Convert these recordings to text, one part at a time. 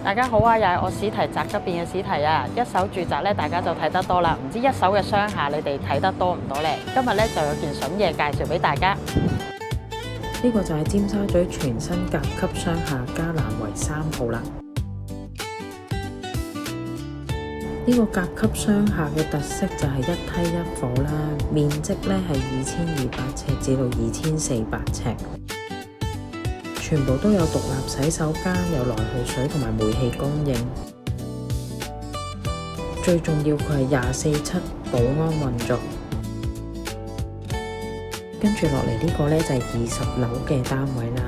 大家好啊，又係我史提宅急便嘅史提啊！一手住宅咧，大家就睇得多啦。唔知一手嘅商廈，你哋睇得多唔多呢？今日咧就有件筍嘢介紹俾大家。呢個就係尖沙咀全新甲級商廈嘉南圍3號啦。呢個甲級商廈嘅特色就係一梯一伙啦，面積咧係2200尺至到2400尺。全部都有獨立洗手間，有來去水同埋煤氣供應。最重要佢係24/7保安運作。跟住落嚟呢個呢，就係20樓嘅單位啦。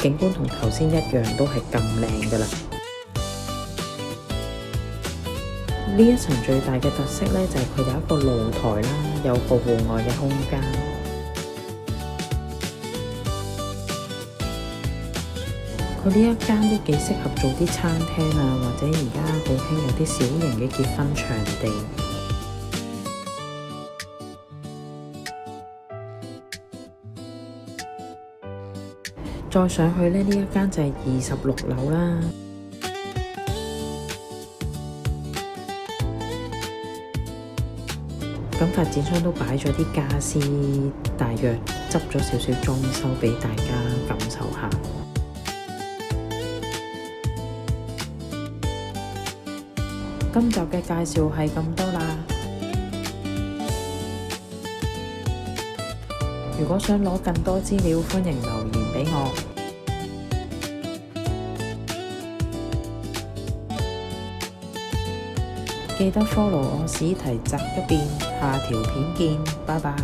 景觀同頭先一樣，都係咁靚噶啦。呢一層最大嘅特色呢，就係佢有一個露台啦，有個戶外嘅空間。佢呢一間都幾適合做啲餐廳啊，或者而家好興有啲小型嘅結婚場地。再上去呢，呢一間就係26樓啦。咁發展商都擺咗啲傢俬，大約執咗少少裝修俾大家感受下。今集嘅介紹係咁多啦。如果想攞更多資料，歡迎留言俾我。記得 follow 我史提宅急便，下條片見，拜拜。